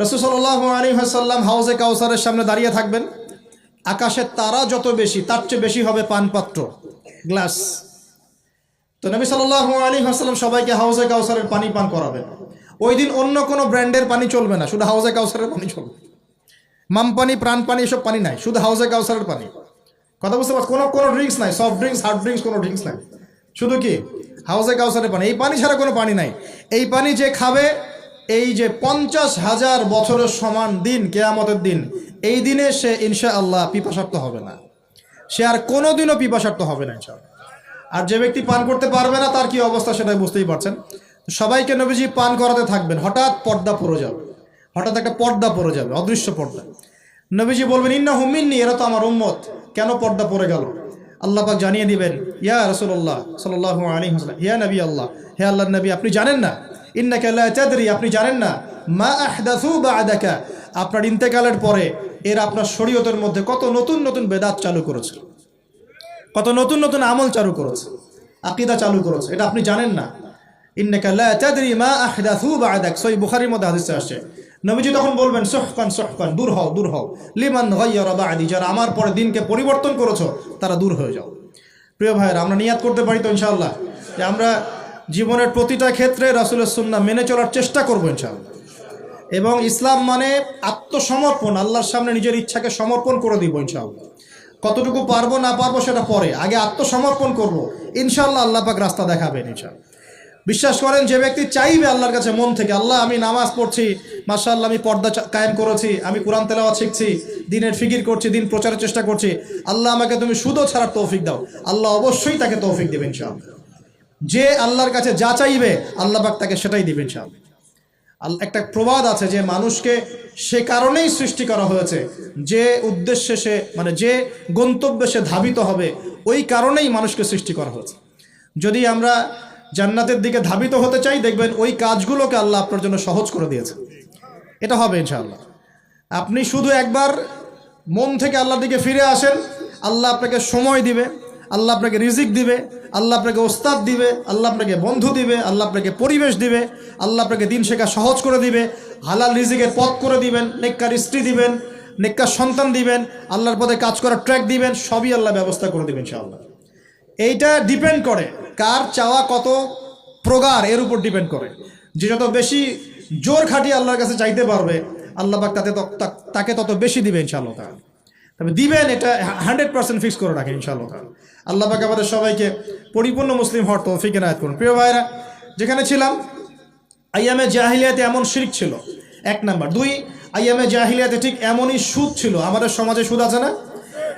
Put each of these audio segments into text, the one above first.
রাসূল সাল্লাল্লাহু আলাইহি ওয়াসাল্লাম হাউজে কাউসারের সামনে দাঁড়িয়ে থাকবেন, আকাশের তারা যত বেশি তার চেয়ে বেশি হবে পানপাত্র, গ্লাস। তো নবী সাল্লাল্লাহু আলাইহি ওয়াসাল্লাম সবাইকে হাউজে কাউসারের পানি পান করাবেন। ওই দিন অন্য কোনো ব্র্যান্ডের পানি চলবে না, শুধু হাউজে কাউসারের পানি চলবে। মাম পানি, প্রাণ পানি এসব পানি নাই, শুধু হাউজে কাউসারের পানি। কথা বুঝতে পারছ? কোনো ড্রিঙ্কস নাই, সফট ড্রিঙ্কস, হার্ড ড্রিঙ্কস কোনো ড্রিঙ্কস নাই, শুধু কি হাউজে কাউসারের পানি। এই পানি ছাড়া কোনো পানি নাই। এই পানি যে খাবে, এই যে 50,000 বছরের সমান দিন, কিয়ামতের দিন, এই দিনে সে ইনশাআল্লাহ পিপাসার্ত হবে না, সে আর কোনোদিনও পিপাসার্ত হবে না ইনশাআল্লাহ। আর যে ব্যক্তি পান করতে পারবে না তার কি অবস্থা সেটা বুঝতেই পারছেন। সবাইকে নবীজি পান করাতে থাকবেন। হঠাৎ পর্দা পড়ে যাবে, হঠাৎ একটা পর্দা পড়ে যাবে, অদৃশ্য পর্দা। নবীজি বলবেন, ইন্নাহুম মিন্নি, এরা তো আমার উম্মত। কেন পর্দা পড়ে গেল? আল্লাহ পাক জানিয়ে দিবেন, ইয়া রাসূলুল্লাহ সাল্লাল্লাহু আলাইহি ওয়াসাল্লাম, ইয়া নবী আল্লাহ, হে আল্লাহর নবী, আপনি জানেন না, ইন্নাকা লা তাদরি, আপনি জানেন না, মা আহদাসু বা'দাকা, আপনার ইন্তেকালের পরে এরা আপনার শরীয়তের মধ্যে কত নতুন নতুন বেদাত চালু করেছে, কত নতুন নতুন আমল চালু করেছে, আকীদা চালু করেছে, এটা আপনি জানেন না। ইন্নাকা লা তাদরি মা আহদাসু বা'দাক, সহিহ বুখারীর মধ্যে হাদিসে আসছে। নবীজি তখন বলবেন, সুহকান সুহকান, দূর হও দূর হও, লিমান গায়্যারা বা'দি, যারা আমার পরে দিনকে পরিবর্তন করেছো তারা দূর হয়ে যাও। প্রিয় ভাইয়েরা, আমরা নিয়াত করতে পারি তো ইনশাআল্লাহ যে আমরা জীবনের প্রতিটা ক্ষেত্রে রাসূলের সুন্নাহ মেনে চলার চেষ্টা করবো ইনশাআল্লাহ। এবং ইসলাম মানে আত্মসমর্পণ, আল্লাহর সামনে নিজের ইচ্ছাকে সমর্পণ করে দিব ইনশাআল্লাহ। কতটুকু পারবো না পারবো সেটা পরে, আগে আত্মসমর্পণ করব, ইনশাআল্লাহ আল্লাহ পাক রাস্তা দেখাবেন ইনশাআল্লাহ। বিশ্বাস করেন, যে ব্যক্তি চাইবে আল্লাহর কাছে মন থেকে, আল্লাহ আমি নামাজ পড়ছি, মাশাআল্লাহ আমি পর্দা কায়েম করেছি, আমি কোরআন তেলাওয়াত শিখছি, দিনের ফিকির করছি, দিন প্রচারের চেষ্টা করছি, আল্লাহ আমাকে তুমি সুদও ছাড়ার তৌফিক দাও, আল্লাহ অবশ্যই তাকে তৌফিক দেবেন ইনশাআল্লাহ। যে আল্লাহর কাছে যা চাইবে আল্লাহ পাক তাকে সেটাই দিবেন ইনশাআল্লাহ। একটা প্রবাদ আছে যে মানুষকে সে কারণেই সৃষ্টি করা হয়েছে, যে উদ্দেশ্যে সে, মানে যে গন্তব্যে সে ধাবিত হবে, ওই কারণেই মানুষকে সৃষ্টি করা হয়েছে। যদি আমরা জান্নাতের দিকে ধাবিত হতে চাই, দেখবেন ওই কাজগুলোকে আল্লাহ আপনার জন্য সহজ করে দিয়েছে। এটা হবে ইনশাআল্লাহ। আপনি শুধু একবার মন থেকে আল্লাহর দিকে ফিরে আসেন, আল্লাহ আপনাকে সময় দিবে, আল্লাহ আপনাকে রিজিক দিবে, আল্লাহ আপনাকে ওস্তাদ দিবে, আল্লাহ আপনাকে বন্ধু দিবে, আল্লাহ আপনাকে পরিবেশ দিবে, আল্লাহ আপনাকে দিন শেখা সহজ করে দিবে, হালাল রিজিকের পথ করে দিবেন, নেককার স্ত্রী দিবেন, নেককার সন্তান দিবেন, আল্লাহর পথে কাজ করার ট্র্যাক দিবেন, সবই আল্লাহ ব্যবস্থা করে দিবেন ইনশাআল্লাহ। এইটা ডিপেন্ড করে কার চাওয়া কত প্রগাঢ়, এর উপর ডিপেন্ড করে। যে যত বেশি জোর খাটিয়ে আল্লাহর কাছে চাইতে পারবে, আল্লাহ পাক তাকে তত বেশি দিবে ইনশাআল্লাহ তাআলা। তবে দিবেন এটা 100% ফিক্স করে রাখেন ইনশাআল্লাহ তাআলা। আল্লাহ পাক আমাদের সবাইকে পরিপূর্ণ মুসলিম হওয়ার তৌফিক এনায়েত করুন। প্রিয় ভাইরা, যেখানে ছিলাম, আইয়ামে জাহিলিয়াতে এমন শিরক ছিল, 1 নাম্বার। 2, আইয়ামে জাহিলিয়াতে ঠিক এমনই সুদ ছিল। আমাদের সমাজে সুদ আছে না?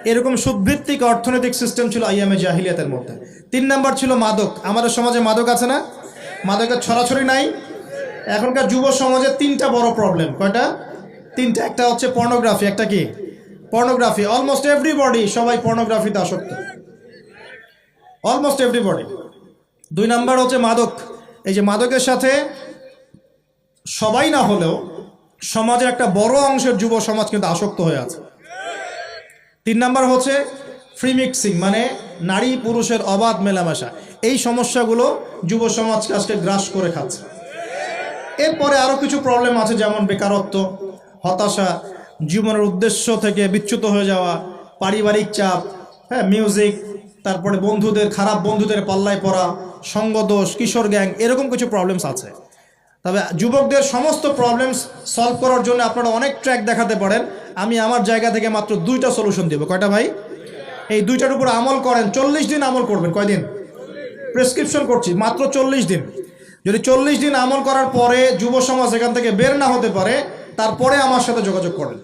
এরকম সুদভিত্তিক অর্থনৈতিক সিস্টেম ছিল আইয়ামে জাহিলিয়াতের মধ্যে। 3 নাম্বার ছিল মাদক। আমাদের সমাজে মাদক আছে না? মাদকের ছড়াছড়ি নাই? এখনকার যুব সমাজের 3টা বড় প্রবলেম। কয়টা? 3টা। একটা হচ্ছে পর্নোগ্রাফি। একটা কি? পর্নোগ্রাফি। অলমোস্ট এভরিবডি, সবাই পর্নোগ্রাফিতে আসক্ত, অলমোস্ট এভরিবডি। 2 নাম্বার হচ্ছে মাদক। এই যে মাদকের সাথে সবাই না হলেও সমাজের একটা বড় অংশের যুব সমাজ কিন্তু আসক্ত হয়ে আছে। 3 নাম্বার হচ্ছে ফ্রি মিক্সিং, মানে নারী পুরুষের অবাধ মেলামেশা। এই সমস্যাগুলো যুব সমাজকে আজকে গ্রাস করে খাচ্ছে। এরপরে আরও কিছু প্রবলেম আছে, যেমন বেকারত্ব, হতাশা, জীবনের উদ্দেশ্য থেকে বিচ্যুত হয়ে যাওয়া, পারিবারিক চাপ, মিউজিক, তারপরে বন্ধুদের, খারাপ বন্ধুদের পাল্লায় পড়া, সঙ্গদোষ, কিশোর গ্যাং, এরকম কিছু প্রবলেমস আছে। তবে যুবকদের সমস্ত প্রবলেমস সলভ করার জন্য আপনারা অনেক ট্র্যাক দেখাতে পারেন। আমি আমার জায়গা থেকে মাত্র 2টা সলিউশন দেবো। কয়টা ভাই? এই 2টার উপর আমল করেন। 40 দিন আমল করবেন। কয়দিন? প্রেসক্রিপশন করছি, মাত্র 40 দিন। যদি 40 দিন আমল করার পরে যুব সমাজ এখান থেকে বের না হতে পারে, তারপরে আমার সাথে যোগাযোগ করেন।